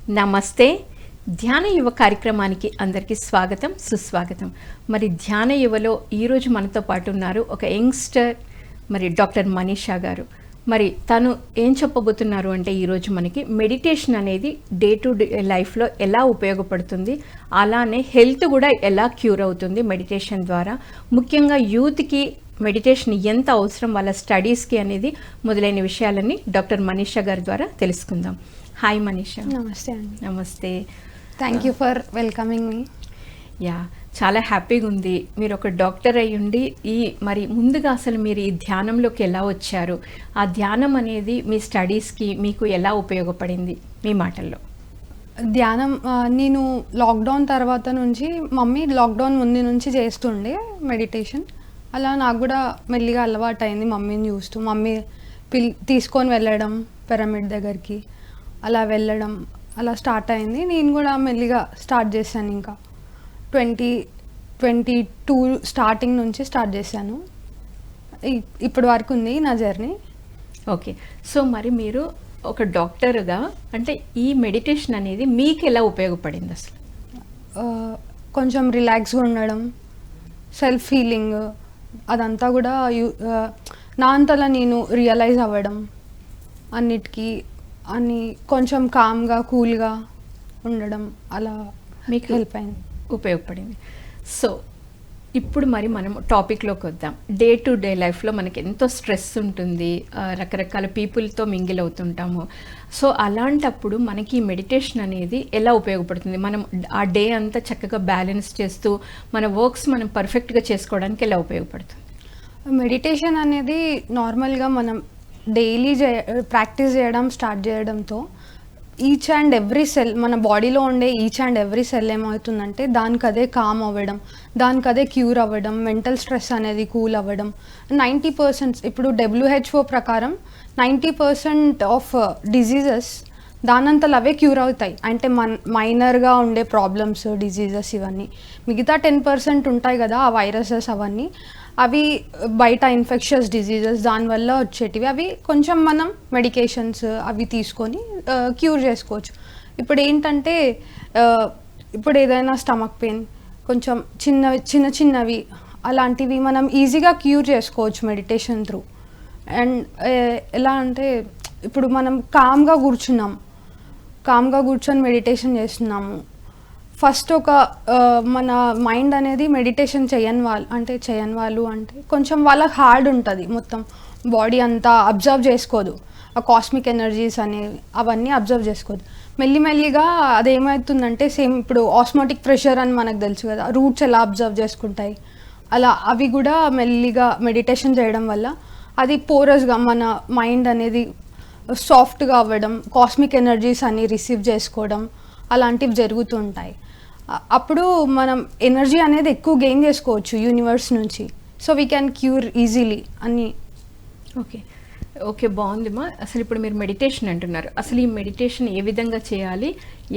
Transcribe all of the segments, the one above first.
నమస్తే. ధ్యాన యువ కార్యక్రమానికి అందరికీ స్వాగతం, సుస్వాగతం. మరి ధ్యాన యువలో ఈరోజు మనతో పాటు ఉన్నారు ఒక యంగ్స్టర్, మరి డాక్టర్ మనీషా గారు. మరి తను ఏం చెప్పబోతున్నారు అంటే ఈరోజు మనకి మెడిటేషన్ అనేది డే టు డే లైఫ్లో ఎలా ఉపయోగపడుతుంది, అలానే హెల్త్ కూడా ఎలా క్యూర్ అవుతుంది మెడిటేషన్ ద్వారా, ముఖ్యంగా యూత్కి మెడిటేషన్ ఎంత అవసరం వాళ్ళ స్టడీస్కి అనేది మొదలైన విషయాలన్నీ డాక్టర్ మనీషా గారి ద్వారా తెలుసుకుందాం. హాయ్ మనీషా. నమస్తే అండి. నమస్తే. Thank you for welcoming me. Yeah, చాలా హ్యాపీగా ఉంది. మీరు ఒక డాక్టర్ అయి ఉండి మరి ముందుగా అసలు మీరు ఈ ధ్యానంలోకి ఎలా వచ్చారు, ఆ ధ్యానం అనేది మీ స్టడీస్కి మీకు ఎలా ఉపయోగపడింది మీ మాటల్లో? ధ్యానం నేను లాక్డౌన్ తర్వాత నుంచి, మమ్మీ లాక్డౌన్ ముందు నుంచి చేస్తుండే మెడిటేషన్. అలా నాకు కూడా మెల్లిగా అలవాటు అయింది మమ్మీని చూస్తూ. మమ్మీ తీసుకొని వెళ్ళడం పిరమిడ్ దగ్గరికి, అలా వెళ్ళడం అలా స్టార్ట్ అయింది. నేను కూడా మెల్లిగా స్టార్ట్ చేశాను. ఇంకా 2022 స్టార్టింగ్ నుంచి స్టార్ట్ చేశాను. ఇప్పటి వరకు ఉంది నా జర్నీ. ఓకే, సో మరి మీరు ఒక డాక్టర్గా అంటే ఈ మెడిటేషన్ అనేది మీకు ఎలా ఉపయోగపడింది అసలు? కొంచెం రిలాక్స్గా ఉండడం, సెల్ఫ్ హీలింగ్, అదంతా కూడా నా అంతలా నేను రియలైజ్ అవ్వడం, అన్నిటికీ అని కొంచెం కామ్గా కూల్గా ఉండడం, అలా మీకు హెల్ప్ అయింది, ఉపయోగపడింది. సో ఇప్పుడు మరి మనం టాపిక్లోకి వద్దాం. డే టు డే లైఫ్లో మనకి ఎంతో స్ట్రెస్ ఉంటుంది, రకరకాల పీపుల్తో మింగిల్ అవుతుంటాము. సో అలాంటప్పుడు మనకి ఈ మెడిటేషన్ అనేది ఎలా ఉపయోగపడుతుంది? మనం ఆ డే అంతా చక్కగా బ్యాలెన్స్ చేస్తూ మన వర్క్స్ మనం పర్ఫెక్ట్గా చేసుకోవడానికి ఎలా ఉపయోగపడుతుంది? మెడిటేషన్ అనేది నార్మల్గా మనం డైలీ ప్రాక్టీస్ చేయడం స్టార్ట్ చేయడంతో ఈచ్ అండ్ ఎవ్రీ సెల్, మన బాడీలో ఉండే ఈచ్ అండ్ ఎవ్రీ సెల్ ఏమవుతుందంటే దానికి అదే కామ్ అవ్వడం, దానికి అదే క్యూర్ అవ్వడం, మెంటల్ స్ట్రెస్ అనేది కూల్ అవ్వడం. 90% ఇప్పుడు WHO ప్రకారం 90% ఆఫ్ డిజీజెస్ దానంతలో అవే క్యూర్ అవుతాయి. అంటే మైనర్గా ఉండే ప్రాబ్లమ్స్, డిజీజెస్ ఇవన్నీ. మిగతా 10% ఉంటాయి కదా, ఆ వైరసెస్ అవన్నీ, అవి బయట ఇన్ఫెక్షస్ డిజీజెస్ దానివల్ల వచ్చేటివి. అవి కొంచెం మనం మెడికేషన్స్ అవి తీసుకొని క్యూర్ చేసుకోవచ్చు. ఇప్పుడు ఏంటంటే ఇప్పుడు ఏదైనా స్టమక్ పెయిన్, కొంచెం చిన్నవి అలాంటివి మనం ఈజీగా క్యూర్ చేసుకోవచ్చు మెడిటేషన్ త్రూ. అండ్ ఎలా అంటే ఇప్పుడు మనం కామ్గా కూర్చొని మెడిటేషన్ చేస్తున్నాము. ఫస్ట్ మన మైండ్ అనేది మెడిటేషన్ చేయని వాళ్ళు అంటే కొంచెం వాళ్ళకి హార్డ్ ఉంటుంది, మొత్తం బాడీ అంతా అబ్జర్వ్ చేసుకోదు, ఆ కాస్మిక్ ఎనర్జీస్ అనేవి అవన్నీ అబ్జర్వ్ చేసుకోదు. మెల్లిమెల్లిగా అదేమవుతుందంటే సేమ్ ఇప్పుడు ఆస్మోటిక్ ప్రెషర్ అని మనకు తెలుసు కదా, రూట్స్ ఎలా అబ్జర్వ్ చేసుకుంటాయి, అలా అవి కూడా మెల్లిగా మెడిటేషన్ చేయడం వల్ల అది పోరస్గా మన మైండ్ అనేది సాఫ్ట్గా అవ్వడం, కాస్మిక్ ఎనర్జీస్ అన్ని రిసీవ్ చేసుకోవడం అలాంటివి జరుగుతూ ఉంటాయి. అప్పుడు మనం ఎనర్జీ అనేది ఎక్కువ గెయిన్ చేసుకోవచ్చు యూనివర్స్ నుంచి. So we can cure easily అన్నీ. ఓకే, బాగుందిమా. అసలు ఇప్పుడు మీరు మెడిటేషన్ అంటున్నారు, అసలు ఈ మెడిటేషన్ ఏ విధంగా చేయాలి,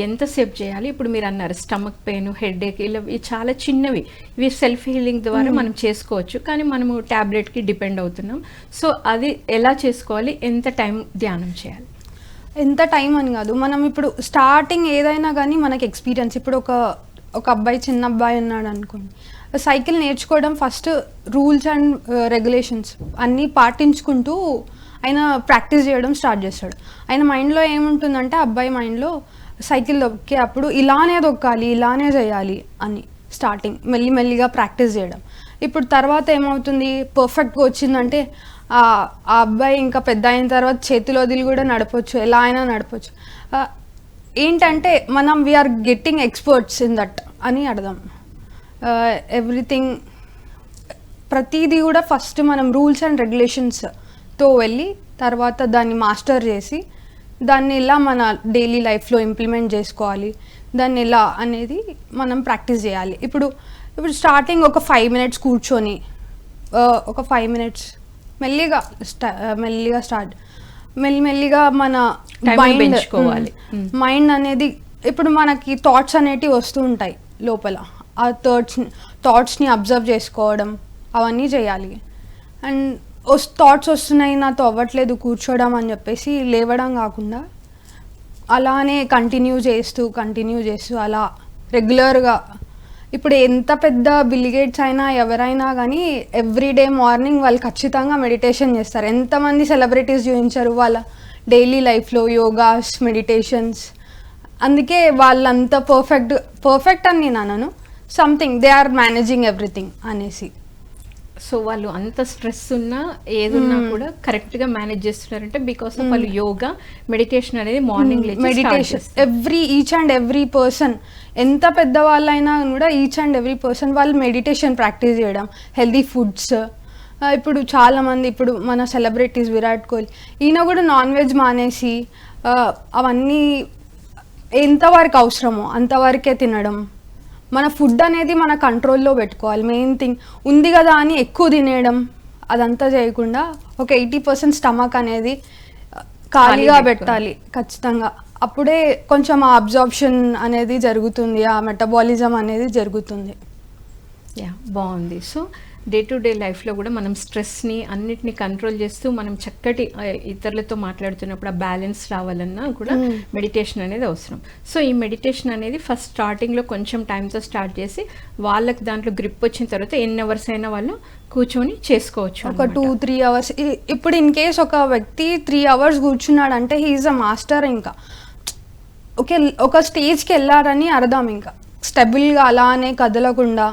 ఎంతసేపు చేయాలి? ఇప్పుడు మీరు అన్నారు స్టమక్ పెయిన్, హెడేక్, ఇలా ఇవి చాలా చిన్నవి, ఇవి సెల్ఫ్ హీలింగ్ ద్వారా మనం చేసుకోవచ్చు, కానీ మనము ట్యాబ్లెట్కి డిపెండ్ అవుతున్నాం. సో అది ఎలా చేసుకోవాలి, ఎంత టైం ధ్యానం చేయాలి? ఎంత టైం అని కాదు, మనం ఇప్పుడు స్టార్టింగ్ ఏదైనా కానీ మనకి ఎక్స్పీరియన్స్. ఇప్పుడు ఒక అబ్బాయి, చిన్న అబ్బాయి ఉన్నాడు అనుకోండి, సైకిల్ నేర్చుకోవడం ఫస్ట్ రూల్స్ అండ్ రెగ్యులేషన్స్ అన్నీ పాటించుకుంటూ ఆయన ప్రాక్టీస్ చేయడం స్టార్ట్ చేస్తాడు. ఆయన మైండ్లో ఏముంటుందంటే, అబ్బాయి మైండ్లో సైకిల్ దొక్కే అప్పుడు ఇలానే దొక్కాలి, ఇలానే చేయాలి అని స్టార్టింగ్ మెల్లిమెల్లిగా ప్రాక్టీస్ చేయడం. ఇప్పుడు తర్వాత ఏమవుతుంది, పర్ఫెక్ట్గా వచ్చిందంటే ఆ అబ్బాయి ఇంకా పెద్ద అయిన తర్వాత చేతిలో వదిలి కూడా నడపచ్చు, ఎలా అయినా నడపచ్చు. ఏంటంటే మనం we are getting experts in that అని అర్థం. ఎవ్రీథింగ్, ప్రతిదీ కూడా ఫస్ట్ మనం రూల్స్ అండ్ రెగ్యులేషన్స్తో వెళ్ళి తర్వాత దాన్ని మాస్టర్ చేసి దాన్ని ఎలా మన డైలీ లైఫ్లో ఇంప్లిమెంట్ చేసుకోవాలి, దాన్ని ఎలా అనేది మనం ప్రాక్టీస్ చేయాలి. ఇప్పుడు స్టార్టింగ్ ఒక 5 minutes కూర్చొని ఒక 5 minutes మెల్లిగా స్టార్ట్, మెల్లిగా మన మైండ్ అనేది, ఇప్పుడు మనకి థాట్స్ అనేటివి వస్తూ ఉంటాయి లోపల, ఆ థాట్స్ని అబ్జర్వ్ చేసుకోవడం అవన్నీ చేయాలి. అండ్ థాట్స్ వస్తున్నాయి నాతో అవ్వట్లేదు కూర్చోవడం అని చెప్పేసి లేవడం కాకుండా అలానే కంటిన్యూ చేస్తూ అలా రెగ్యులర్గా ఇప్పుడు ఎంత పెద్ద బిల్గేట్స్ అయినా ఎవరైనా కానీ ఎవ్రీడే మార్నింగ్ వాళ్ళు ఖచ్చితంగా మెడిటేషన్ చేస్తారు. ఎంతమంది సెలబ్రిటీస్ చూపించారు వాళ్ళ డైలీ లైఫ్లో యోగాస్, మెడిటేషన్స్. అందుకే వాళ్ళంత పర్ఫెక్ట్ అని నేను అనను, something they are managing everything అనేసి. సో వాళ్ళు అంత స్ట్రెస్ ఉన్నా ఏదున్నా కూడా కరెక్ట్గా మేనేజ్ చేస్తున్నారంటే బికాస్ ఆఫ్ వాళ్ళు యోగా, మెడిటేషన్ అనేది morning meditation each and every person, ఎంత పెద్ద వాళ్ళైనా కూడా ఈచ్ అండ్ ఎవ్రీ పర్సన్ వాళ్ళు మెడిటేషన్ ప్రాక్టీస్ చేయడం, హెల్దీ ఫుడ్స్. ఇప్పుడు చాలామంది ఇప్పుడు మన సెలబ్రిటీస్ విరాట్ కోహ్లీ ఈయన కూడా నాన్ వెజ్ మానేసి అవన్నీ ఎంతవరకు అవసరమో అంతవరకే తినడం. మన ఫుడ్ అనేది మన కంట్రోల్లో పెట్టుకోవాలి. మెయిన్ థింగ్ ఉంది కదా అని ఎక్కువ తినేయడం అదంతా చేయకుండా ఒక 80% స్టమక్ అనేది ఖాళీగా పెట్టాలి ఖచ్చితంగా. అప్పుడే కొంచెం ఆ అబ్జార్ప్షన్ అనేది జరుగుతుంది, ఆ మెటబాలిజం అనేది జరుగుతుంది. యా, బాగుంది. సో డే టు డే లైఫ్లో కూడా మనం స్ట్రెస్ని అన్నిటిని కంట్రోల్ చేస్తూ మనం చక్కటి ఇతరులతో మాట్లాడుతున్నప్పుడు ఆ బ్యాలెన్స్ రావాలన్నా కూడా మెడిటేషన్ అనేది అవసరం. సో ఈ మెడిటేషన్ అనేది ఫస్ట్ స్టార్టింగ్లో కొంచెం టైంతో స్టార్ట్ చేసి వాళ్ళకి దాంట్లో గ్రిప్ వచ్చిన తర్వాత ఎన్ని అవర్స్ అయినా వాళ్ళు కూర్చొని చేసుకోవచ్చు. ఒక 2-3 అవర్స్. ఇప్పుడు ఇన్ కేస్ ఒక వ్యక్తి 3 అవర్స్ కూర్చున్నాడంటే హీఈస్ అ మాస్టర్. ఇంకా ఒక స్టేజ్కి వెళ్ళారని అర్థం. ఇంకా స్టెబుల్గా అలానే కదలకుండా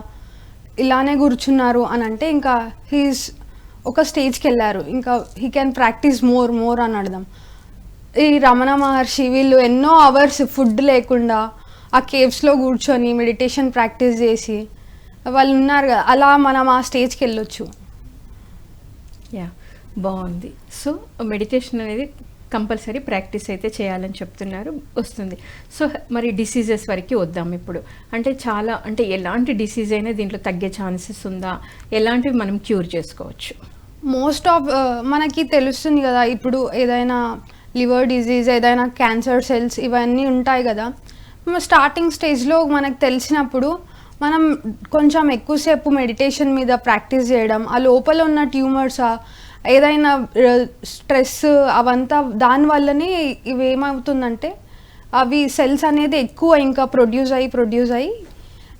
ఇలానే కూర్చున్నారు అని అంటే ఇంకా హీస్ ఒక స్టేజ్కి వెళ్ళారు, ఇంకా హీ క్యాన్ ప్రాక్టీస్ మోర్ అని అర్థం. ఈ రమణ మహర్షి వీళ్ళు ఎన్నో అవర్స్ ఫుడ్ లేకుండా ఆ కేవ్స్లో కూర్చొని మెడిటేషన్ ప్రాక్టీస్ చేసి వాళ్ళు ఉన్నారు కదా, అలా మనం ఆ స్టేజ్కి వెళ్ళొచ్చు. యా, బాగుంది. సో మెడిటేషన్ అనేది కంపల్సరీ ప్రాక్టీస్ అయితే చేయాలని చెప్తున్నారు, వస్తుంది. సో మరి డిసీజెస్ వరకు వద్దాం ఇప్పుడు. అంటే చాలా అంటే ఎలాంటి డిసీజ్ అయినా దీంట్లో తగ్గే ఛాన్సెస్ ఉందా, ఎలాంటివి మనం క్యూర్ చేసుకోవచ్చు? మోస్ట్ ఆఫ్ మనకి తెలుస్తుంది కదా, ఇప్పుడు ఏదైనా లివర్ డిజీజ్, ఏదైనా క్యాన్సర్ సెల్స్ ఇవన్నీ ఉంటాయి కదా, స్టార్టింగ్ స్టేజ్లో మనకు తెలిసినప్పుడు మనం కొంచెం ఎక్కువసేపు మెడిటేషన్ మీద ప్రాక్టీస్ చేయడం, ఆ లోపల ఉన్న ట్యూమర్స్ ఏదైనా స్ట్రెస్ అవంతా దానివల్లనే ఇవి ఏమవుతుందంటే అవి సెల్స్ అనేది ఎక్కువ ఇంకా ప్రొడ్యూస్ అయ్యి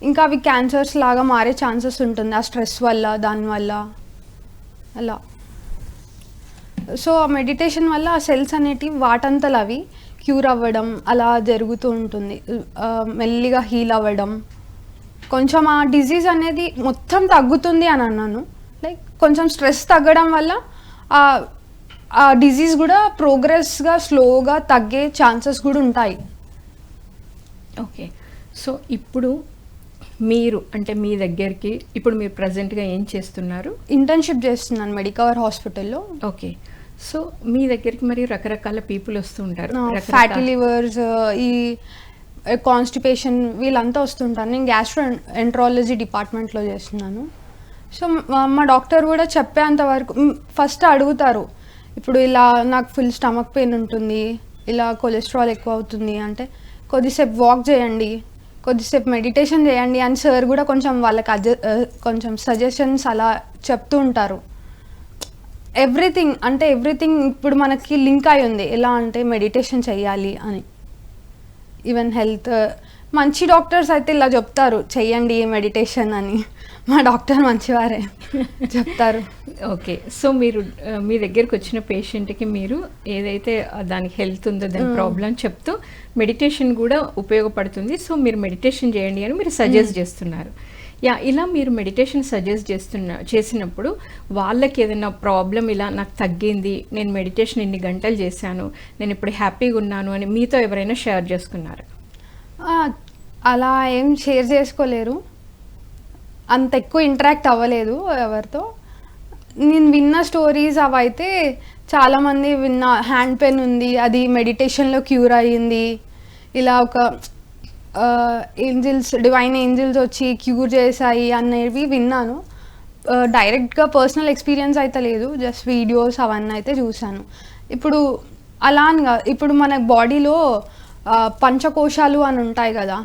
ఇంకా అవి క్యాన్సర్స్ లాగా మారే ఛాన్సెస్ ఉంటుంది ఆ స్ట్రెస్ వల్ల, దానివల్ల అలా. సో ఆ మెడిటేషన్ వల్ల ఆ సెల్స్ అనేటివి వాటంతలు అవి క్యూర్ అవ్వడం అలా జరుగుతూ ఉంటుంది, మెల్లిగా హీల్ అవ్వడం. కొంచెం ఆ డిజీజ్ అనేది మొత్తం తగ్గుతుంది అని అన్నాను. లైక్ కొంచెం స్ట్రెస్ తగ్గడం వల్ల ఆ డిజీజ్ కూడా ప్రోగ్రెస్గా స్లోగా తగ్గే ఛాన్సెస్ కూడా ఉంటాయి. ఓకే. సో ఇప్పుడు మీరు అంటే మీ దగ్గరికి ఇప్పుడు మీరు ప్రజెంట్గా ఏం చేస్తున్నారు? ఇంటర్న్షిప్ చేస్తున్నాను మెడికవర్ హాస్పిటల్లో. ఓకే. సో మీ దగ్గరికి మరి రకరకాల పీపుల్ వస్తూ ఉంటారు, ఫ్యాటీ లివర్స్, ఈ కాన్స్టిపేషన్ వీళ్ళంతా వస్తుంటారు. నేను గ్యాస్ట్రో ఎంట్రాలజీ డిపార్ట్మెంట్లో చేస్తున్నాను. సో మా డాక్టర్ కూడా చెప్పేంత వరకు ఫస్ట్ అడుగుతారు, ఇప్పుడు ఇలా నాకు ఫుల్ స్టమక్ పెయిన్ ఉంటుంది, ఇలా కొలెస్ట్రాల్ ఎక్కువ అవుతుంది అంటే కొద్దిసేపు వాక్ చేయండి, కొద్దిసేపు మెడిటేషన్ చేయండి అని సార్ కూడా కొంచెం వాళ్ళకి కొంచెం సజెషన్స్ అలా చెప్తూ ఉంటారు. ఎవ్రీథింగ్ ఇప్పుడు మనకి లింక్ అయి ఉంది, ఎలా అంటే మెడిటేషన్ చెయ్యాలి అని. ఈవెన్ హెల్త్ మంచి డాక్టర్స్ అయితే ఇలా చెప్తారు, చెయ్యండి మెడిటేషన్ అని. మా డాక్టర్ మంచివారే చెప్తారు. ఓకే. సో మీరు మీ దగ్గరికి వచ్చిన పేషెంట్కి మీరు ఏదైతే దానికి హెల్త్ ఉందో దాని ప్రాబ్లం చెప్తూ మెడిటేషన్ కూడా ఉపయోగపడుతుంది, సో మీరు మెడిటేషన్ చేయండి అని మీరు సజెస్ట్ చేస్తున్నారు. యా, ఇలా మీరు మెడిటేషన్ సజెస్ట్ చేసినప్పుడు వాళ్ళకి ఏదైనా ప్రాబ్లం ఇలా నాకు తగ్గింది, నేను మెడిటేషన్ ఇన్ని గంటలు చేశాను, నేను ఇప్పుడు హ్యాపీగా ఉన్నాను అని మీతో ఎవరైనా షేర్ చేసుకున్నారు? అలా ఏం షేర్ చేసుకోలేరు, అంత ఎక్కువ ఇంటరాక్ట్ అవ్వలేదు ఎవరితో. నేను విన్న స్టోరీస్ అవైతే చాలామంది విన్న, హ్యాండ్ పెయిన్ ఉంది అది మెడిటేషన్లో క్యూర్ అయ్యింది, ఇలా ఒక డివైన్ ఏంజిల్స్ వచ్చి క్యూర్ చేశాయి అనేవి విన్నాను. డైరెక్ట్గా పర్సనల్ ఎక్స్పీరియన్స్ అయితే లేదు, జస్ట్ వీడియోస్ అవన్నీ అయితే చూశాను. ఇప్పుడు అలా అని కాదు, ఇప్పుడు మన బాడీలో పంచకోశాలు అని ఉంటాయి కదా,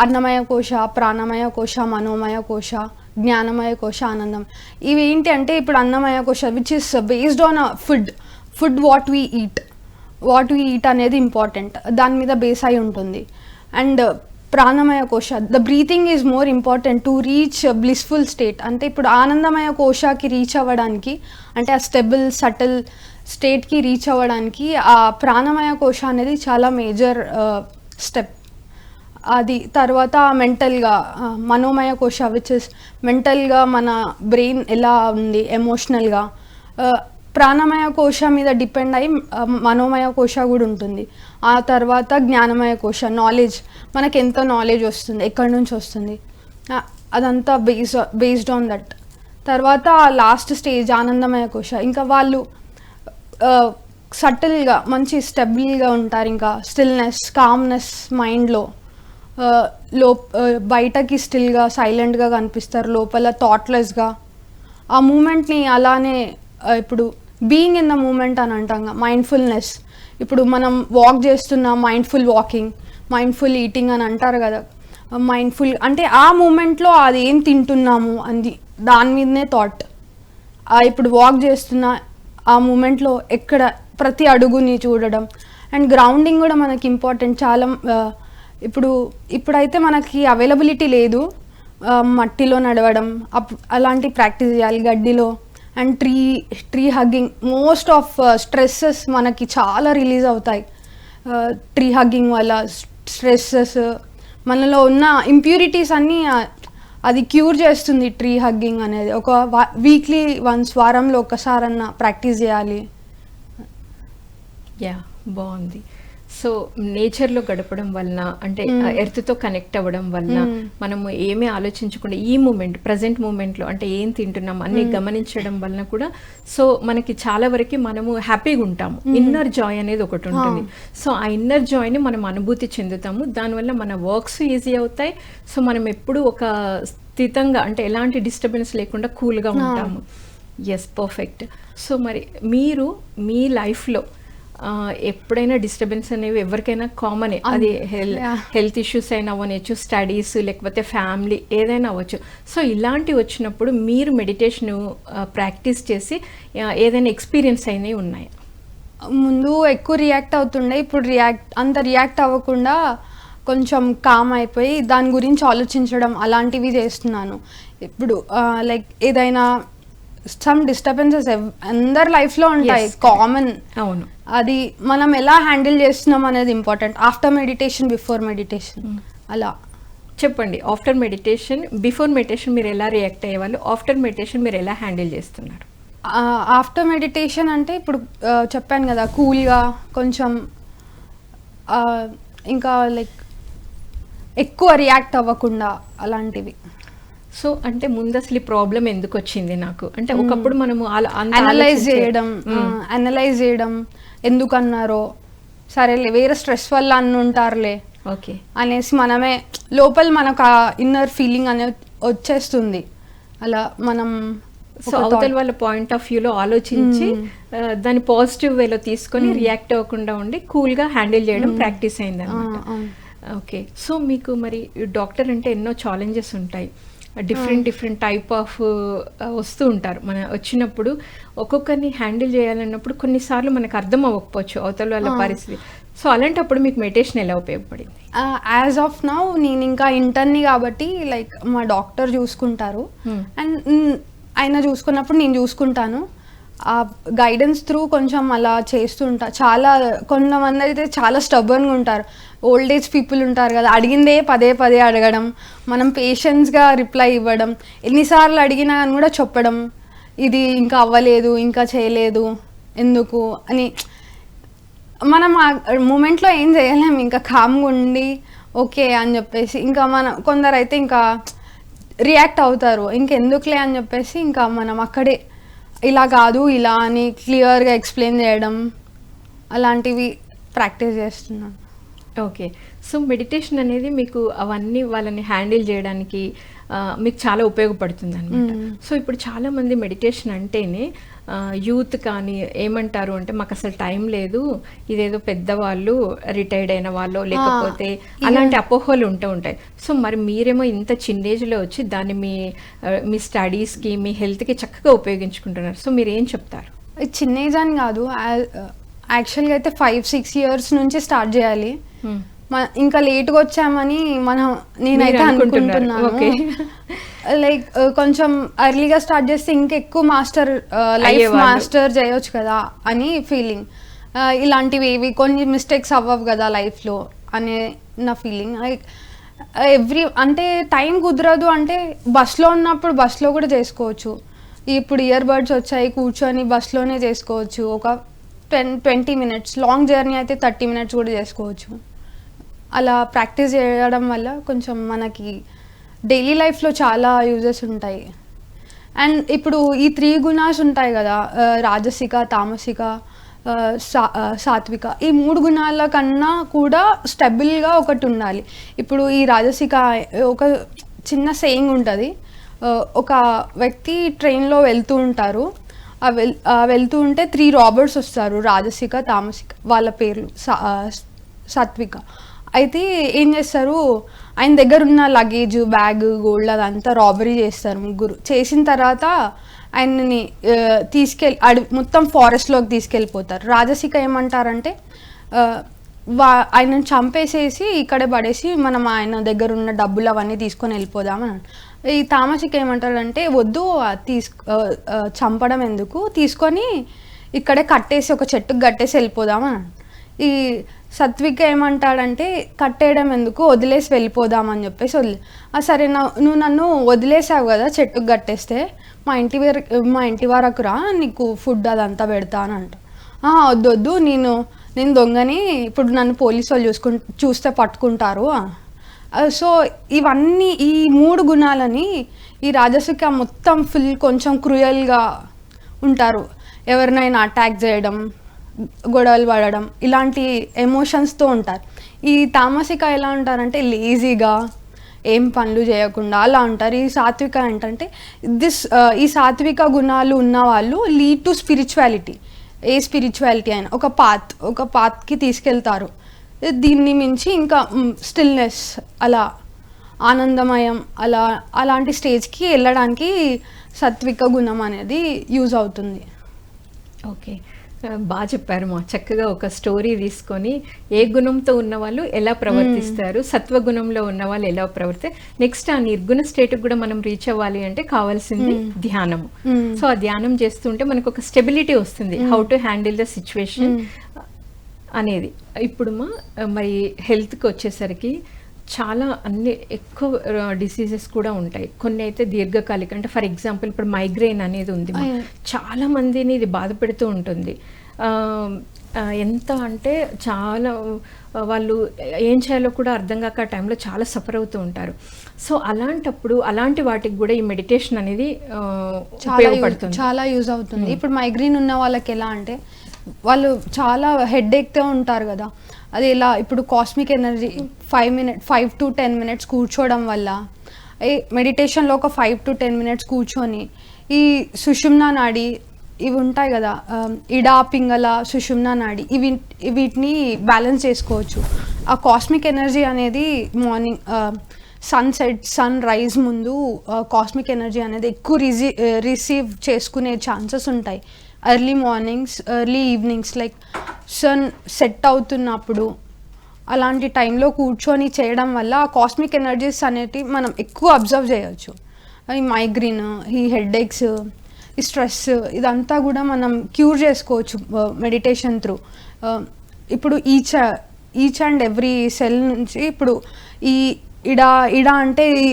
అన్నమయ కోశ, ప్రాణమయ కోశ, మనోమయ కోశ, జ్ఞానమయ కోశ, ఆనందం. ఇవి ఏంటి అంటే ఇప్పుడు అన్నమయ కోశ which is based on food what we eat. What we eat అనేది ఇంపార్టెంట్, దాని మీద బేస్ అయి ఉంటుంది. అండ్ ప్రాణమయ కోశ, the breathing is more important to reach blissful state. అంటే ఇప్పుడు ఆనందమయ కోశకి రీచ్ అవ్వడానికి, అంటే ఆ స్టెబుల్ సటిల్ స్టేట్కి రీచ్ అవ్వడానికి ఆ ప్రాణమయ కోశ అనేది చాలా మేజర్ స్టెప్. అది తర్వాత మెంటల్గా మనోమయ కోశ, విచ్ ఇస్ మెంటల్గా మన బ్రెయిన్ ఎలా ఉంది, ఎమోషనల్గా. ప్రాణమయ కోశ మీద డిపెండ్ అయ్యి మనోమయ కోశ కూడా ఉంటుంది. ఆ తర్వాత జ్ఞానమయ కోశ, నాలెడ్జ్, మనకి ఎంతో నాలెడ్జ్ వస్తుంది, ఎక్కడి నుంచి వస్తుంది, అదంతా బేస్డ్ ఆన్ దట్. తర్వాత లాస్ట్ స్టేజ్ ఆనందమయ కోశ, ఇంకా వాళ్ళు సటిల్గా మంచి స్టెబుల్గా ఉంటారు, ఇంకా స్టిల్నెస్, కామ్నెస్ మైండ్లో, బయటకి స్టిల్గా సైలెంట్గా కనిపిస్తారు, లోపల థాట్లెస్గా. ఆ మూమెంట్ని అలానే ఇప్పుడు బీయింగ్ ఇన్ ద మూమెంట్ అని అంటాం, మైండ్ఫుల్నెస్. ఇప్పుడు మనం వాక్ చేస్తున్న మైండ్ఫుల్ వాకింగ్, మైండ్ఫుల్ ఈటింగ్ అని అంటారు కదా. మైండ్ఫుల్ అంటే ఆ మూమెంట్లో అది ఏం తింటున్నాము అని దాని మీదనే థాట్. ఇప్పుడు వాక్ చేస్తున్న ఆ మూమెంట్లో ఎక్కడ ప్రతి అడుగుని చూడడం. అండ్ గ్రౌండింగ్ కూడా మనకి ఇంపార్టెంట్ చాలా. ఇప్పుడైతే మనకి అవైలబిలిటీ లేదు, మట్టిలో నడవడం అలాంటి ప్రాక్టీస్ చేయాలి, గడ్డిలో. And tree hugging, most of stresses మనకి చాలా రిలీజ్ అవుతాయి ట్రీ హగ్గింగ్ వల్ల. స్ట్రెస్సెస్, మనలో ఉన్న ఇంప్యూరిటీస్ అన్నీ అది క్యూర్ చేస్తుంది ట్రీ హగ్గింగ్ అనేది. ఒక వీక్లీ వన్స్, వారంలో ఒకసారన్నా ప్రాక్టీస్ చేయాలి. యా, బాగుంది. సో నేచర్లో గడపడం వలన, అంటే ఎర్త్తో కనెక్ట్ అవ్వడం వలన మనము ఏమీ ఆలోచించకుండా ఈ మూమెంట్, ప్రజెంట్ మూమెంట్లో అంటే ఏం తింటున్నాం అన్ని గమనించడం వలన కూడా సో మనకి చాలా వరకు మనము హ్యాపీగా ఉంటాము. ఇన్నర్ జాయ్ అనేది ఒకటి ఉంటుంది. సో ఆ ఇన్నర్ జాయ్ని మనం అనుభూతి చెందుతాము. దానివల్ల మన వర్క్స్ ఈజీ అవుతాయి. సో మనం ఎప్పుడు ఒక స్థితంగా, అంటే ఎలాంటి డిస్టర్బెన్స్ లేకుండా కూల్గా ఉంటాము. Yes, perfect. సో మరి మీరు మీ లైఫ్లో ఎప్పుడైనా డిస్టర్బెన్స్ అనేవి ఎవరికైనా కామనే. అది హెల్త్ ఇష్యూస్ అయినా అవ్వచ్చు, స్టడీస్, లేకపోతే ఫ్యామిలీ, ఏదైనా అవ్వచ్చు. సో ఇలాంటివి వచ్చినప్పుడు మీరు మెడిటేషన్ ప్రాక్టీస్ చేసి ఏదైనా ఎక్స్పీరియన్స్ అయినవి ఉన్నాయా? ముందు ఎక్కువ రియాక్ట్ అవుతుండే, ఇప్పుడు అంత రియాక్ట్ అవ్వకుండా కొంచెం కామ్ అయిపోయి దాని గురించి ఆలోచించడం అలాంటివి చేస్తున్నాను. ఇప్పుడు లైక్ ఏదైనా సమ్ డిస్టర్బెన్సెస్ అందరి లైఫ్లో ఉంటాయి, కామన్. అవును, అది మనం ఎలా హ్యాండిల్ చేస్తున్నాం అనేది important. After meditation, before meditation అలా చెప్పండి. ఆఫ్టర్ మెడిటేషన్, బిఫోర్ మెడిటేషన్ మీరు ఎలా రియాక్ట్ అయ్యేవాళ్ళు? ఆఫ్టర్ మెడిటేషన్ మీరు ఎలా హ్యాండిల్ చేస్తున్నారు? ఆఫ్టర్ మెడిటేషన్ అంటే ఇప్పుడు చెప్పాను కదా, కూల్గా కొంచెం, ఇంకా లైక్ ఎక్కువ రియాక్ట్ అవ్వకుండా అలాంటివి. సో అంటే ముందు అసలు ఈ ప్రాబ్లం ఎందుకు వచ్చింది నాకు అంటే, ఒకప్పుడు మనము అనలైజ్ చేయడం, ఎందుకు అన్నారో, సరేలే వేరే స్ట్రెస్ వల్ల అన్నుంటారులే ఓకే అనేసి మనమే లోపల మనకు ఆ ఇన్నర్ ఫీలింగ్ అనేది వచ్చేస్తుంది. అలా మనం సో అవతల వాళ్ళ పాయింట్ ఆఫ్ వ్యూలో ఆలోచించి దాన్ని పాజిటివ్ వేలో తీసుకొని రియాక్ట్ అవ్వకుండా ఉండి కూల్గా హ్యాండిల్ చేయడం ప్రాక్టీస్ అయింది అనమాట. ఓకే. సో మీకు మరి డాక్టర్ అంటే ఎన్నో ఛాలెంజెస్ ఉంటాయి, డిఫరెంట్ టైప్ ఆఫ్ వస్తూ ఉంటారు. మన వచ్చినప్పుడు ఒక్కొక్కరిని హ్యాండిల్ చేయాలన్నప్పుడు కొన్నిసార్లు మనకు అర్థం అవ్వకపోవచ్చు అవతల వాళ్ళ పరిస్థితి. సో అలాంటప్పుడు మీకు మెడిటేషన్ ఎలా ఉపయోగపడింది? యాజ్ ఆఫ్ నౌ నేను ఇంకా ఇంటర్ని కాబట్టి లైక్ మా డాక్టర్ చూసుకుంటారు, అండ్ ఆయన చూసుకున్నప్పుడు నేను చూసుకుంటాను. ఆ గైడెన్స్ త్రూ కొంచెం అలా చేస్తుంటా. చాలా కొంతమంది అయితే చాలా స్టబర్న్గా ఉంటారు, ఓల్డ్ ఏజ్ పీపుల్ ఉంటారు కదా, అడిగిందే పదే అడగడం, మనం పేషెన్స్గా రిప్లై ఇవ్వడం, ఎన్నిసార్లు అడిగినా అని కూడా చెప్పడం, ఇది ఇంకా అవ్వలేదు, ఇంకా చేయలేదు ఎందుకు అని. మనం ఆ మూమెంట్లో ఏం చేయలేము, ఇంకా కామ్గా ఉండి ఓకే అని చెప్పేసి, ఇంకా కొందరు అయితే ఇంకా రియాక్ట్ అవుతారు, ఇంకెందుకులే అని చెప్పేసి ఇంకా మనం అక్కడే ఇలా కాదు ఇలా అని క్లియర్గా ఎక్స్ప్లెయిన్ చేయడం, అలాంటివి ప్రాక్టీస్ చేస్తున్నాను. ఓకే. సో మెడిటేషన్ అనేది మీకు అవన్నీ వాళ్ళని హ్యాండిల్ చేయడానికి మీకు చాలా ఉపయోగపడుతుంది అనమాట. సో ఇప్పుడు చాలామంది మెడిటేషన్ అంటేనే యూత్ కానీ ఏమంటారు అంటే, మాకు అసలు టైం లేదు, ఇదేదో పెద్దవాళ్ళు, రిటైర్డ్ అయిన వాళ్ళు, లేకపోతే అలాంటి అపోహలు ఉంటాయి. సో మరి మీరేమో ఇంత చిన్న ఏజ్లో వచ్చి దాన్ని మీ స్టడీస్కి, మీ హెల్త్కి చక్కగా ఉపయోగించుకుంటున్నారు. సో మీరు ఏం చెప్తారు? చిన్న ఏజ్ అని కాదు, యాక్చువల్గా అయితే 5-6 ఇయర్స్ నుంచి స్టార్ట్ చేయాలి. ఇంకా లేట్గా వచ్చామని నేనైతే అనుకుంటున్నాను. లైక్ కొంచెం ఎర్లీగా స్టార్ట్ చేస్తే ఇంకెక్కువ లైఫ్ మాస్టర్ చేయొచ్చు కదా అని ఫీలింగ్. ఇలాంటివి ఏవి కొన్ని మిస్టేక్స్ అవ్వవు కదా లైఫ్లో అనే నా ఫీలింగ్. లైక్ అంటే టైం కుదరదు అంటే బస్లో ఉన్నప్పుడు బస్లో కూడా చేసుకోవచ్చు. ఇప్పుడు ఇయర్ బడ్స్ వచ్చాయి, కూర్చొని బస్లోనే చేసుకోవచ్చు. ఒక 10-20 minutes, లాంగ్ జర్నీ అయితే 30 minutes కూడా చేసుకోవచ్చు. అలా ప్రాక్టీస్ చేయడం వల్ల కొంచెం మనకి డైలీ లైఫ్లో చాలా యూజెస్ ఉంటాయి. అండ్ ఇప్పుడు ఈ 3 గుణాస్ ఉంటాయి కదా, రాజసిక, తామసిక, సాత్విక. ఈ 3 గుణాల కన్నా కూడా స్టెబుల్గా ఒకటి ఉండాలి. ఇప్పుడు ఈ రాజసిక ఒక చిన్న సేయింగ్ ఉంటుంది. ఒక వ్యక్తి ట్రైన్లో వెళ్తూ ఉంటారు. వెళ్తూ ఉంటే 3 రాబర్స్ వస్తారు, రాజసిక, తామసిక, వాళ్ళ పేర్లు సాత్విక. అయితే ఏం చేస్తారు, ఆయన దగ్గర ఉన్న లగేజ్, బ్యాగ్, గోల్డ్ అదంతా రాబరీ చేస్తారు. ముగ్గురు చేసిన తర్వాత ఆయన్ని మొత్తం ఫారెస్ట్లోకి తీసుకెళ్ళిపోతారు. రాజసిక ఏమంటారంటే ఆయనను చంపేసేసి ఇక్కడే పడేసి మనం ఆయన దగ్గర ఉన్న డబ్బులు అవన్నీ తీసుకొని వెళ్ళిపోదామని. ఈ తామసిక ఏమంటారంటే వద్దు, చంపడం ఎందుకు, తీసుకొని ఇక్కడే కట్టేసి ఒక చెట్టుకు కట్టేసి వెళ్ళిపోదామని. ఈ సాత్విక ఏమంటాడంటే కట్టేయడం ఎందుకు, వదిలేసి వెళ్ళిపోదామని చెప్పేసి సరే నువ్వు నన్ను వదిలేసావు కదా చెట్టుకు కట్టేస్తే, మా ఇంటి వరకు రా, నీకు ఫుడ్ అదంతా పెడతా అని అంట. వద్దు, నేను దొంగని, ఇప్పుడు నన్ను పోలీసు వాళ్ళు చూస్తే పట్టుకుంటారు. సో ఇవన్నీ ఈ 3 గుణాలని ఈ రాజసిక మొత్తం ఫుల్ కొంచెం క్రూయల్గా ఉంటారు. ఎవరినైనా అటాక్ చేయడం, గొడవలు పడడం, ఇలాంటి ఎమోషన్స్తో ఉంటారు. ఈ తామసిక ఎలా ఉంటారంటే లేజీగా, ఏం పనులు చేయకుండా అలా ఉంటారు. ఈ సాత్విక ఏంటంటే ఈ సాత్విక గుణాలు ఉన్న వాళ్ళు lead to spirituality. A spirituality అయినా ఒక పాత్కి తీసుకెళ్తారు. దీన్ని మించి ఇంకా స్టిల్నెస్, అలా ఆనందమయం, అలాంటి స్టేజ్కి వెళ్ళడానికి సాత్విక గుణం అనేది యూజ్ అవుతుంది. ఓకే, బాగా చెప్పారు మా. చక్కగా ఒక స్టోరీ తీసుకొని ఏ గుణంతో ఉన్నవాళ్ళు ఎలా ప్రవర్తిస్తారు, సత్వగుణంలో ఉన్న వాళ్ళు ఎలా నెక్స్ట్ ఆ నిర్గుణ స్టేట్కి కూడా మనం రీచ్ అవ్వాలి అంటే కావాల్సింది ధ్యానము. సో ఆ ధ్యానం చేస్తుంటే మనకు ఒక స్టెబిలిటీ వస్తుంది, how to handle the situation అనేది. ఇప్పుడు మరి హెల్త్కి వచ్చేసరికి చాలా ఎక్కువ డిసీజెస్ కూడా ఉంటాయి. కొన్ని అయితే దీర్ఘకాలిక, అంటే ఫర్ ఎగ్జాంపుల్ ఇప్పుడు మైగ్రెయిన్ అనేది ఉంది, చాలా మందిని ఇది బాధ పెడుతూ ఉంటుంది. ఎంత అంటే చాలా వాళ్ళు ఏం చేయాలో కూడా అర్థం కాక ఆ టైంలో చాలా సఫర్ అవుతూ ఉంటారు. సో అలాంటప్పుడు అలాంటి వాటికి కూడా ఈ మెడిటేషన్ అనేది ఉపయోగపడుతుంది, చాలా యూజ్ అవుతుంది. ఇప్పుడు మైగ్రెయిన్ ఉన్న వాళ్ళకి ఎలా అంటే వాళ్ళు చాలా హెడేక్తో ఉంటారు కదా, అది ఎలా ఇప్పుడు కాస్మిక్ ఎనర్జీ 5 to 10 minutes కూర్చోవడం వల్ల, మెడిటేషన్లో ఒక 5 to 10 minutes కూర్చొని ఈ సుషుమ్నా నాడి ఇవి ఉంటాయి కదా, ఇడా, పింగళ, సుషుమ్నా నాడి, వీటిని బ్యాలెన్స్ చేసుకోవచ్చు. ఆ కాస్మిక్ ఎనర్జీ అనేది మార్నింగ్ సన్ రైజ్ ముందు కాస్మిక్ ఎనర్జీ అనేది ఎక్కువ రిసీవ్ చేసుకునే ఛాన్సెస్ ఉంటాయి. Early mornings, early evenings, like sunset అవుతున్నప్పుడు అలాంటి టైంలో కూర్చొని చేయడం వల్ల ఆ కాస్మిక్ ఎనర్జీస్ అనేటివి మనం ఎక్కువ అబ్జర్వ్ చేయొచ్చు. ఈ మైగ్రేన్, ఈ హెడేక్స్, ఈ స్ట్రెస్, ఇదంతా కూడా మనం క్యూర్ చేసుకోవచ్చు మెడిటేషన్ త్రూ. ఇప్పుడు ఈచ్ అండ్ ఎవ్రీ సెల్ నుంచి ఇప్పుడు ఈ ఇడా అంటే ఈ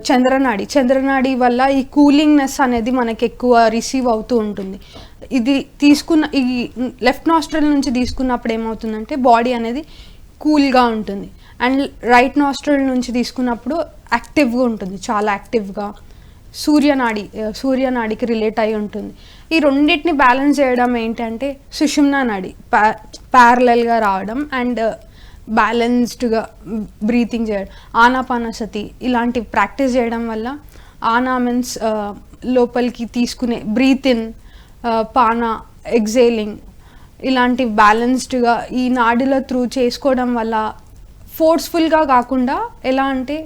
చంద్రనాడి వల్ల ఈ కూలింగ్నెస్ అనేది మనకి ఎక్కువ రిసీవ్ అవుతూ ఉంటుంది. ఇది ఈ లెఫ్ట్ నాస్ట్రల్ నుంచి తీసుకున్నప్పుడు ఏమవుతుందంటే బాడీ అనేది కూల్గా ఉంటుంది, అండ్ రైట్ నాస్ట్రల్ నుంచి తీసుకున్నప్పుడు యాక్టివ్గా ఉంటుంది, చాలా యాక్టివ్గా. సూర్యనాడికి రిలేట్ అయి ఉంటుంది. ఈ రెండింటిని బ్యాలెన్స్ చేయడం ఏంటంటే సుషుమ్నా నాడి ప్యారలల్గా రావడం అండ్ బ్యాలెన్స్డ్గా బ్రీతింగ్ చేయడం, ఆనాపానసతి ఇలాంటివి ప్రాక్టీస్ చేయడం వల్ల, ఆనా మీన్స్ లోపలికి తీసుకునే బ్రీత్ ఇన్, పానా ఎగ్జేలింగ్, ఇలాంటి బ్యాలెన్స్డ్గా ఈ నాడుల త్రూ చేసుకోవడం వల్ల ఫోర్స్ఫుల్గా కాకుండా ఎలా అంటే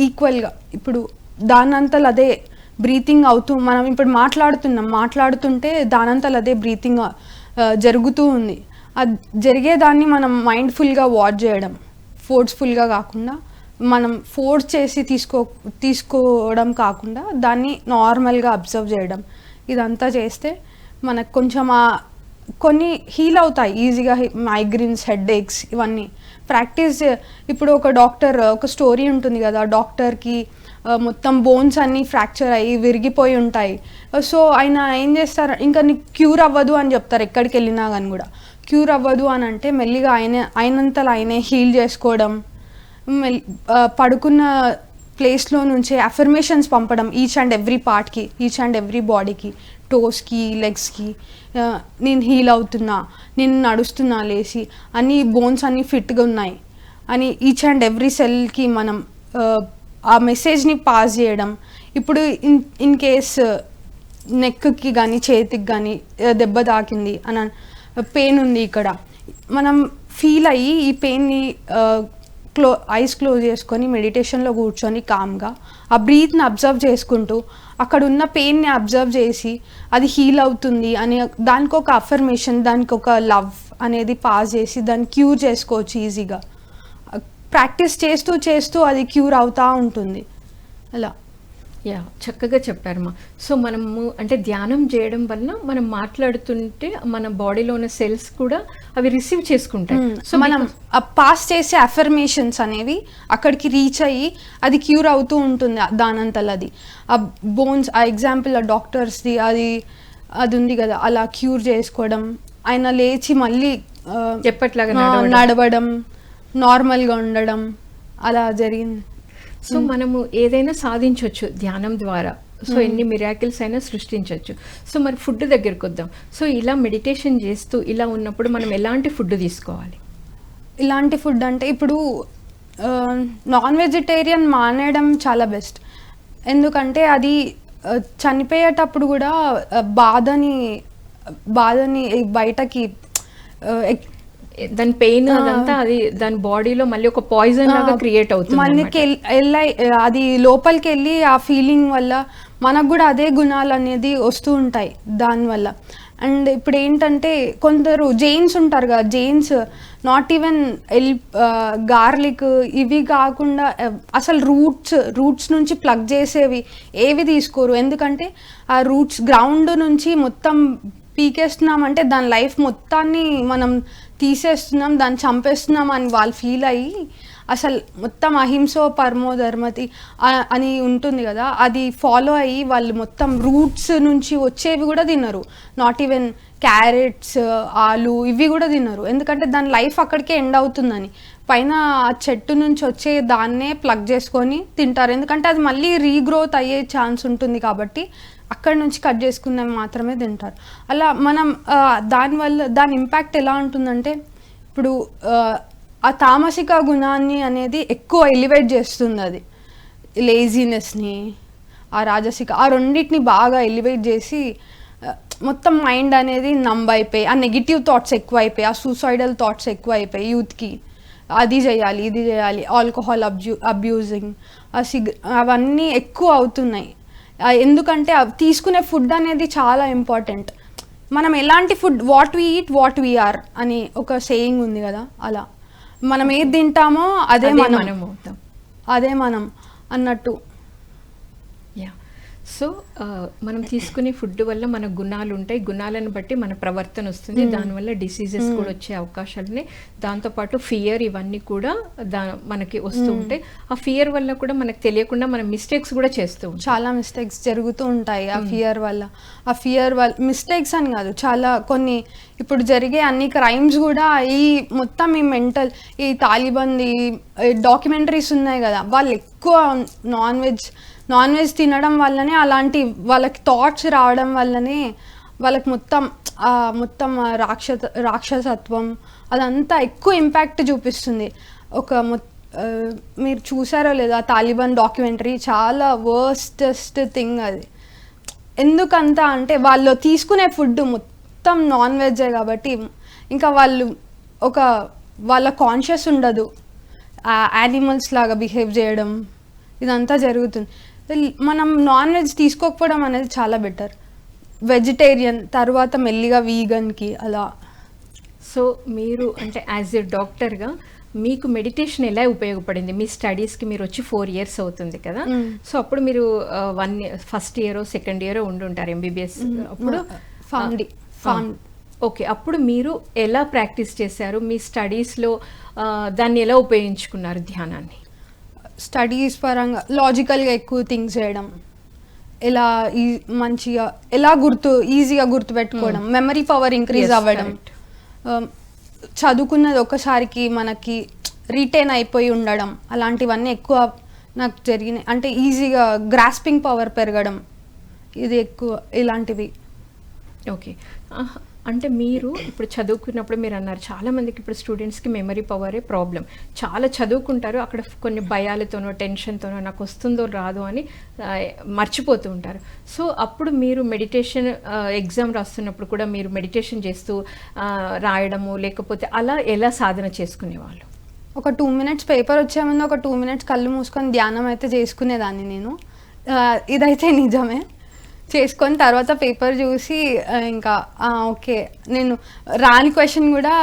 ఈక్వల్గా, ఇప్పుడు దానంతలు అదే బ్రీతింగ్ అవుతూ మనం ఇప్పుడు మాట్లాడుతుంటే దానంతలు అదే బ్రీతింగ్ జరుగుతూ ఉంది. అది జరిగేదాన్ని మనం మైండ్ఫుల్గా వాచ్ చేయడం, ఫోర్స్ఫుల్గా కాకుండా, మనం ఫోర్స్ చేసి తీసుకోవడం కాకుండా దాన్ని నార్మల్గా అబ్జర్వ్ చేయడం, ఇదంతా చేస్తే మనకు కొంచెం కొన్ని హీల్ అవుతాయి ఈజీగా. మైగ్రేన్స్, హెడ్ఏక్స్ ఇవన్నీ ప్రాక్టీస్. ఇప్పుడు ఒక స్టోరీ ఉంటుంది కదా, డాక్టర్కి మొత్తం బోన్స్ అన్నీ ఫ్రాక్చర్ అయ్యి విరిగిపోయి ఉంటాయి. సో ఆయన ఏం చేస్తారు, ఇంకా నీకు క్యూర్ అవ్వదు అని చెప్తారు ఎక్కడికి వెళ్ళినా కానీ కూడా. క్యూర్ అవ్వదు అని అంటే మెల్లిగా అయినంతలో ఆయనే హీల్ చేసుకోవడం, పడుకున్న ప్లేస్లో నుంచే అఫర్మేషన్స్ పంపడం ఈచ్ అండ్ ఎవ్రీ పార్ట్కి, ఈచ్ అండ్ ఎవ్రీ బాడీకి, టోస్కి, లెగ్స్కి, నేను హీల్ అవుతున్నా, నేను నడుస్తున్నా లేచి, అన్ని బోన్స్ అన్నీ ఫిట్గా ఉన్నాయి అని ఈచ్ అండ్ ఎవ్రీ సెల్కి మనం ఆ మెసేజ్ని పాస్ చేయడం. ఇప్పుడు ఇన్ కేస్ నెక్కి కానీ చేతికి కానీ దెబ్బ తాకింది అని, పెయిన్ ఉంది ఇక్కడ, మనం ఫీల్ అయ్యి ఈ పెయిన్ని ఐస్ క్లోజ్ చేసుకొని మెడిటేషన్లో కూర్చొని కామ్గా ఆ బ్రీత్ని అబ్జర్వ్ చేసుకుంటూ అక్కడ ఉన్న పెయిన్ని అబ్జర్వ్ చేసి అది హీల్ అవుతుంది అని దానికి ఒక అఫర్మేషన్, దానికి ఒక లవ్ అనేది పాస్ చేసి దాన్ని క్యూర్ చేసుకోవచ్చు ఈజీగా. ప్రాక్టీస్ చేస్తూ చేస్తూ అది క్యూర్ అవుతూ ఉంటుంది అలా. యా, చక్కగా చెప్పారమ్మా. సో మనము అంటే ధ్యానం చేయడం వల్ల మనం మాట్లాడుతుంటే మన బాడీలో ఉన్న సెల్స్ కూడా అవి రిసీవ్ చేసుకుంటాయి. సో మనం పాస్ చేసే అఫర్మేషన్స్ అనేవి అక్కడికి రీచ్ అయ్యి అది క్యూర్ అవుతూ ఉంటుంది దానంతలో. అది ఆ బోన్స్, ఆ ఎగ్జాంపుల్ ఆ డాక్టర్స్ది అది ఉంది కదా, అలా క్యూర్ చేసుకోవడం, ఆయన లేచి మళ్ళీ ఎప్పట్లాగా నడవడం, నార్మల్గా ఉండడం, అలా జరిగింది. సో మనము ఏదైనా సాధించవచ్చు ధ్యానం ద్వారా. సో ఎన్ని మిరాకిల్స్ అయినా సృష్టించవచ్చు. సో మరి ఫుడ్ దగ్గరికి వద్దాం. సో ఇలా మెడిటేషన్ చేస్తూ ఇలా ఉన్నప్పుడు మనం ఎలాంటి ఫుడ్ తీసుకోవాలి? ఇలాంటి ఫుడ్ అంటే ఇప్పుడు నాన్ వెజిటేరియన్ మానేయడం చాలా బెస్ట్. ఎందుకంటే అది చనిపోయేటప్పుడు కూడా బాధని బయటకి దాని పెయిన్ అదంతా అది దాని బాడీలో మళ్ళీ ఒక పాయిజన్ లాగా క్రియేట్ అవుతుంది. మనకి అది లోపలికి వెళ్ళి ఆ ఫీలింగ్ వల్ల మనకు కూడా అదే గుణాలు అనేది వస్తూ ఉంటాయి దానివల్ల. అండ్ ఇప్పుడు ఏంటంటే కొందరు జైన్స్ ఉంటారు కదా, జైన్స్ నాట్ ఈవెన్ గార్లిక్ ఇవి కాకుండా అసలు రూట్స్ నుంచి ప్లగ్ చేసేవి ఏవి తీసుకోరు. ఎందుకంటే ఆ రూట్స్ గ్రౌండ్ నుంచి మొత్తం పీకేస్తున్నామంటే దాని లైఫ్ మొత్తాన్ని మనం తీసేస్తున్నాం, దాన్ని చంపేస్తున్నాం అని వాళ్ళు ఫీల్ అయ్యి అసలు మొత్తం అహింసో పరమో ధర్మతి అని ఉంటుంది కదా, అది ఫాలో అయ్యి వాళ్ళు మొత్తం రూట్స్ నుంచి వచ్చేవి కూడా తినరు. నాట్ ఈవెన్ క్యారెట్స్, ఆలు ఇవి కూడా తినరు. ఎందుకంటే దాని లైఫ్ అక్కడికే ఎండ్ అవుతుందని. పైన ఆ చెట్టు నుంచి వచ్చే దాన్నే ప్లగ్ చేసుకొని తింటారు. ఎందుకంటే అది మళ్ళీ రీగ్రోత్ అయ్యే ఛాన్స్ ఉంటుంది కాబట్టి అక్కడ నుంచి కట్ చేసుకున్నవి మాత్రమే తింటారు. అలా మనం దానివల్ల దాని ఇంపాక్ట్ ఎలా ఉంటుందంటే, ఇప్పుడు ఆ తామసిక గుణాన్ని అనేది ఎక్కువ ఎలివేట్ చేస్తుంది. అది లేజినెస్ని, ఆ రాజసిక, ఆ రెండింటిని బాగా ఎలివేట్ చేసి మొత్తం మైండ్ అనేది నంబ్ అయిపోయి ఆ నెగిటివ్ థాట్స్ ఎక్కువ అయిపోయి, ఆ సూసైడల్ థాట్స్ ఎక్కువ అయిపోయి యూత్కి అది చేయాలి, ఇది చేయాలి, ఆల్కహాల్ అబ్యూజింగ్, అవన్నీ ఎక్కువ అవుతున్నాయి. ఎందుకంటే తీసుకునే ఫుడ్ అనేది చాలా ఇంపార్టెంట్. మనం ఎలాంటి food, what we eat what we are అని ఒక సేయింగ్ ఉంది కదా, అలా మనం ఏది తింటామో అదే మనం అన్నట్టు. యా, సో మనం తీసుకునే ఫుడ్ వల్ల మన గుణాలు ఉంటాయి, గుణాలను బట్టి మన ప్రవర్తన వస్తుంది, దానివల్ల డిసీజెస్ కూడా వచ్చే అవకాశాలున్నాయి. దాంతోపాటు ఫియర్ ఇవన్నీ కూడా మనకి వస్తూ ఉంటాయి. ఆ ఫియర్ వల్ల కూడా మనకు తెలియకుండా మనం మిస్టేక్స్ కూడా చేస్తూ ఉంటాం. చాలా మిస్టేక్స్ జరుగుతూ ఉంటాయి ఆ ఫియర్ వల్ల. ఆ ఫియర్ వల్ల మిస్టేక్స్ అని కాదు, చాలా కొన్ని ఇప్పుడు జరిగే అన్ని క్రైమ్స్ కూడా ఈ మొత్తం ఈ మెంటల్, ఈ తాలిబాన్ది డాక్యుమెంటరీస్ ఉన్నాయి కదా, వాళ్ళు ఎక్కువ నాన్ వెజ్ తినడం వల్లనే అలాంటి వాళ్ళకి థాట్స్ రావడం వల్లనే వాళ్ళకి మొత్తం రాక్షసత్వం అదంతా ఎక్కువ ఇంపాక్ట్ చూపిస్తుంది. మీరు చూసారో లేదా తాలిబాన్ డాక్యుమెంటరీ, చాలా వర్స్టెస్ట్ థింగ్ అది. ఎందుకంత అంటే వాళ్ళు తీసుకునే ఫుడ్ మొత్తం నాన్ వెజ్జే కాబట్టి ఇంకా వాళ్ళ కాన్షియస్ ఉండదు, యానిమల్స్ లాగా బిహేవ్ చేయడం ఇదంతా జరుగుతుంది. మనం నాన్ వెజ్ తీసుకోకపోవడం అనేది చాలా బెటర్. వెజిటేరియన్, తర్వాత మెల్లిగా వీగన్కి అలా. సో మీరు అంటే యాజ్ ఎ డాక్టర్గా మీకు మెడిటేషన్ ఎలా ఉపయోగపడింది? మీ స్టడీస్కి మీరు వచ్చి 4 years అవుతుంది కదా, సో అప్పుడు మీరు 1 year first year second year ఉండుంటారు ఎంబీబీఎస్ అప్పుడు ఫామ్. ఓకే, అప్పుడు మీరు ఎలా ప్రాక్టీస్ చేశారు? మీ స్టడీస్లో దాన్ని ఎలా ఉపయోగించుకున్నారు ధ్యానాన్ని? స్టడీస్ పరంగా లాజికల్గా ఎక్కువ థింక్ చేయడం, ఎలా మంచిగా ఎలా ఈజీగా గుర్తుపెట్టుకోవడం, మెమరీ పవర్ ఇంక్రీజ్ Yes, అవ్వడం, correct. చదువుకున్నది ఒకసారికి మనకి రిటైన్ అయిపోయి ఉండడం, అలాంటివన్నీ ఎక్కువ నాకు జరిగినాయి. అంటే ఈజీగా గ్రాస్పింగ్ పవర్ పెరగడం, ఇది ఎక్కువ ఇలాంటివి. ఓకే, అంటే మీరు ఇప్పుడు చదువుకున్నప్పుడు మీరు అన్నారు చాలామందికి ఇప్పుడు స్టూడెంట్స్కి మెమరీ పవరే ప్రాబ్లం. చాలా చదువుకుంటారు, అక్కడ కొన్ని భయాలతోనో టెన్షన్తోనో నాకు వస్తుందో రాదో అని మర్చిపోతూ ఉంటారు. సో అప్పుడు మీరు మెడిటేషన్ ఎగ్జామ్ రాస్తున్నప్పుడు కూడా మీరు మెడిటేషన్ చేస్తూ రాయడము, లేకపోతే అలా ఎలా సాధన చేసుకునేవాళ్ళు? ఒక 2 minutes పేపర్ వచ్చే ముందు ఒక 2 minutes కళ్ళు మూసుకొని ధ్యానం అయితే చేసుకునేదాన్ని నేను. ఇదైతే నిజమే. చేసుకొని తర్వాత పేపర్ చూసి ఇంకా ఓకే, నేను రాని క్వశ్చన్ కూడా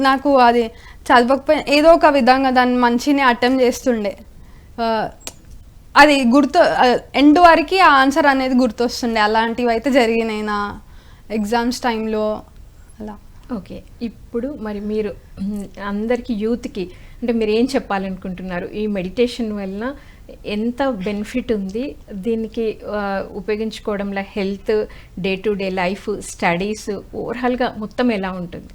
నాకు అది చదవకపోయినా ఏదో ఒక విధంగా దాన్ని మంచినే అటెంప్ట్ చేస్తుండే. అది గుర్తు ఎండ్ వరకు ఆ ఆన్సర్ అనేది గుర్తొస్తుండే. అలాంటివి అయితే జరిగినాయి నా ఎగ్జామ్స్ టైంలో అలా. ఓకే, ఇప్పుడు మరి మీరు అందరికీ యూత్కి అంటే మీరు ఏం చెప్పాలనుకుంటున్నారు? ఈ మెడిటేషన్ వలన ఎంత బెనిఫిట్ ఉంది, దీనికి ఉపయోగించుకోవడంలో health, day to day life, studies ఓవరాల్గా మొత్తం ఎలా ఉంటుంది?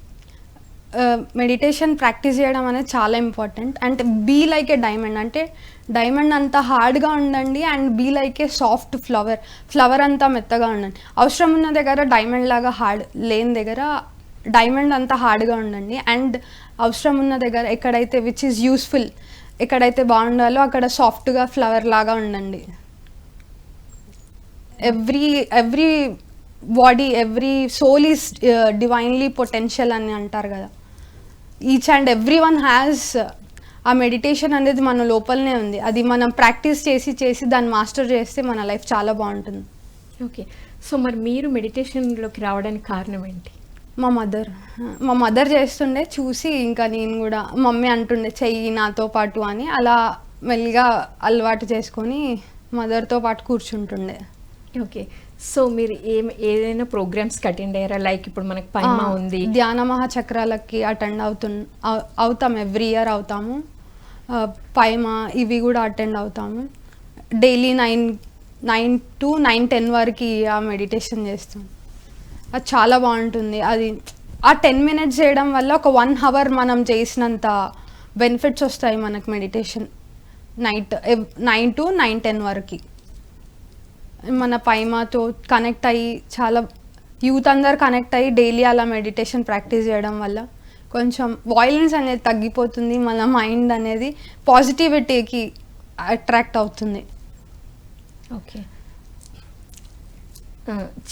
మెడిటేషన్ ప్రాక్టీస్ చేయడం అనేది చాలా ఇంపార్టెంట్. అంటే బీ లైక్ ఏ డైమండ్, అంటే డైమండ్ అంత హార్డ్గా ఉండండి and be like a soft flower అంతా మెత్తగా ఉండండి. అవసరం ఉన్న దగ్గర డైమండ్ లాగా హార్డ్, లేని దగ్గర డైమండ్ అంతా హార్డ్గా ఉండండి. అండ్ అవసరం ఉన్న దగ్గర ఎక్కడైతే విచ్ ఈజ్ యూస్ఫుల్, ఎక్కడైతే బాగుండాలో అక్కడ సాఫ్ట్గా ఫ్లవర్ లాగా ఉండండి. Every body, every soul is divinely potential అని అంటారు కదా. Each and every one has ఆ మెడిటేషన్ అనేది మన లోపలనే ఉంది. అది మనం ప్రాక్టీస్ చేసి దాన్ని మాస్టర్ చేస్తే మన లైఫ్ చాలా బాగుంటుంది. ఓకే, సో మరి మీరు మెడిటేషన్లోకి రావడానికి కారణం ఏంటి? మా మదర్ చేస్తుండే చూసి ఇంకా నేను కూడా, మమ్మీ అంటుండే చెయ్యి నాతో పాటు అని, అలా మెల్లిగా అలవాటు చేసుకొని మదర్తో పాటు కూర్చుంటుండే. ఓకే, సో మీరు ఏదైనా ప్రోగ్రామ్స్కి అటెండ్ అయ్యారా? లైక్ ఇప్పుడు మనకి పైమా ఉంది, ధ్యాన మహాచక్రాలకి అటెండ్ అవుతాం, ఎవ్రీ ఇయర్ అవుతాము. పైమా ఇవి కూడా అటెండ్ అవుతాము. డైలీ 9 to 10 వరకు ఆ మెడిటేషన్ చేస్తాం. అది చాలా బాగుంటుంది. అది ఆ 10 minutes చేయడం వల్ల ఒక 1 hour మనం చేసినంత బెనిఫిట్స్ వస్తాయి మనకు మెడిటేషన్. 9 to 10 వరకు మన పైమాతో కనెక్ట్ అయ్యి, చాలా యూత్ అందరు కనెక్ట్ అయ్యి డైలీ అలా మెడిటేషన్ ప్రాక్టీస్ చేయడం వల్ల కొంచెం వాయిలెన్స్ అనేది తగ్గిపోతుంది. మన మైండ్ అనేది పాజిటివిటీకి అట్రాక్ట్ అవుతుంది. ఓకే,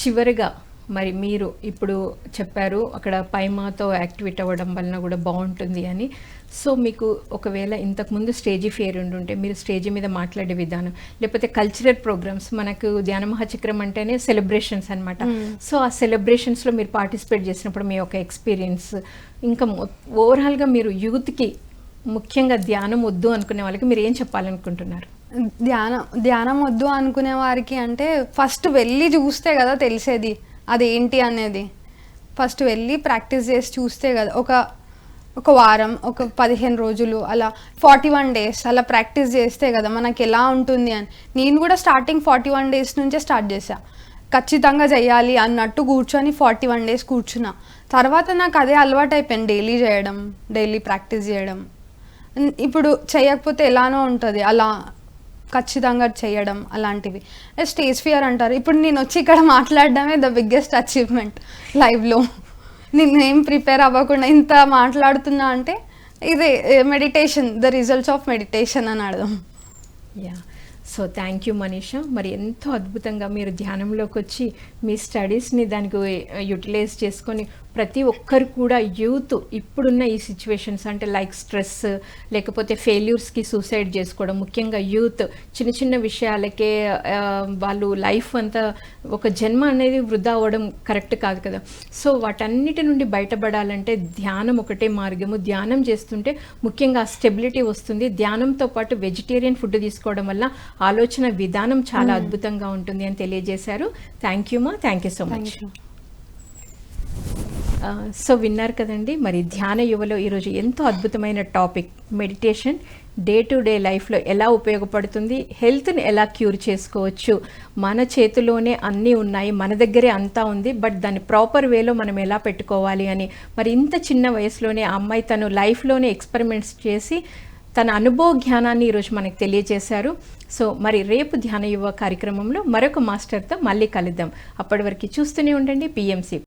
చివరిగా మరి మీరు ఇప్పుడు చెప్పారు అక్కడ పైమాతో యాక్టివేట్ అవ్వడం వలన కూడా బాగుంటుంది అని. సో మీకు ఒకవేళ ఇంతకుముందు స్టేజీ ఫియర్ ఉండుంటే మీరు స్టేజీ మీద మాట్లాడే విధానం, లేకపోతే కల్చరల్ ప్రోగ్రామ్స్, మనకు ధ్యాన మహాచక్రం అంటేనే సెలబ్రేషన్స్ అనమాట. సో ఆ సెలబ్రేషన్స్లో మీరు పార్టిసిపేట్ చేసినప్పుడు మీ యొక్క ఎక్స్పీరియన్స్, ఇంకా ఓవరాల్గా మీరు యూత్కి ముఖ్యంగా ధ్యానం వద్దు అనుకునే వాళ్ళకి మీరు ఏం చెప్పాలనుకుంటున్నారు? ధ్యానం వద్దు అనుకునే వారికి అంటే ఫస్ట్ వెళ్ళి చూస్తే కదా తెలిసేది అదేంటి అనేది. ఫస్ట్ వెళ్ళి ప్రాక్టీస్ చేసి చూస్తే కదా, ఒక వారం, ఒక 15 రోజులు, అలా 41 days అలా ప్రాక్టీస్ చేస్తే కదా మనకి ఎలా ఉంటుంది అని. నేను కూడా స్టార్టింగ్ 41 days నుంచే స్టార్ట్ చేశా. ఖచ్చితంగా చేయాలి అన్నట్టు కూర్చొని 41 days కూర్చున్నా. తర్వాత నాకు అదే అలవాటు అయిపోయింది, డైలీ చేయడం, డైలీ ప్రాక్టీస్ చేయడం. ఇప్పుడు చేయకపోతే ఎలానో ఉంటుంది, అలా ఖచ్చితంగా చేయడం అలాంటివి. స్టేజ్ ఫియర్ అంటారు. ఇప్పుడు నేను వచ్చి ఇక్కడ మాట్లాడడమే ద బిగ్గెస్ట్ అచీవ్మెంట్ లైవ్లో. నేను ఏం ప్రిపేర్ అవ్వకుండా ఇంత మాట్లాడుతున్నా అంటే ఇదే meditation, the results of meditation అని అర్థం. Yeah, so thank you Manisha. మరి ఎంతో అద్భుతంగా మీరు ధ్యానంలోకి వచ్చి మీ స్టడీస్ని దానికి యూటిలైజ్ చేసుకొని ప్రతి ఒక్కరు కూడా యూత్ ఇప్పుడున్న ఈ సిచ్యువేషన్స్ అంటే లైక్ స్ట్రెస్, లేకపోతే ఫెయిల్యూర్స్కి సూసైడ్ చేసుకోవడం, ముఖ్యంగా యూత్ చిన్న చిన్న విషయాలకే వాళ్ళు లైఫ్ అంతా ఒక జన్మ అనేది వృధా అవ్వడం కరెక్ట్ కాదు కదా. సో వాటన్నిటి నుండి బయటపడాలంటే ధ్యానం ఒకటే మార్గము. ధ్యానం చేస్తుంటే ముఖ్యంగా స్టెబిలిటీ వస్తుంది. ధ్యానంతో పాటు వెజిటేరియన్ ఫుడ్ తీసుకోవడం వల్ల ఆలోచన విధానం చాలా అద్భుతంగా ఉంటుంది అని తెలియజేశారు. థ్యాంక్ యూ మా, thank you so much. So విన్నారు కదండి, మరి ధ్యాన యువలో ఈరోజు ఎంతో అద్భుతమైన topic meditation day to day లైఫ్లో ఎలా ఉపయోగపడుతుంది, హెల్త్ని ఎలా క్యూర్ చేసుకోవచ్చు. మన చేతిలోనే అన్నీ ఉన్నాయి, మన దగ్గరే అంతా ఉంది, బట్ దాన్ని ప్రాపర్ వేలో మనం ఎలా పెట్టుకోవాలి అని మరి ఇంత చిన్న వయసులోనే ఆ అమ్మాయి తను లైఫ్లోనే ఎక్స్పెరిమెంట్స్ చేసి తన అనుభవ జ్ఞానాన్ని ఈరోజు మనకు తెలియజేశారు. సో మరి రేపు ధ్యాన యువ కార్యక్రమంలో మరొక మాస్టర్తో మళ్ళీ కలుద్దాం. అప్పటి వరకు చూస్తూనే ఉండండి PMC.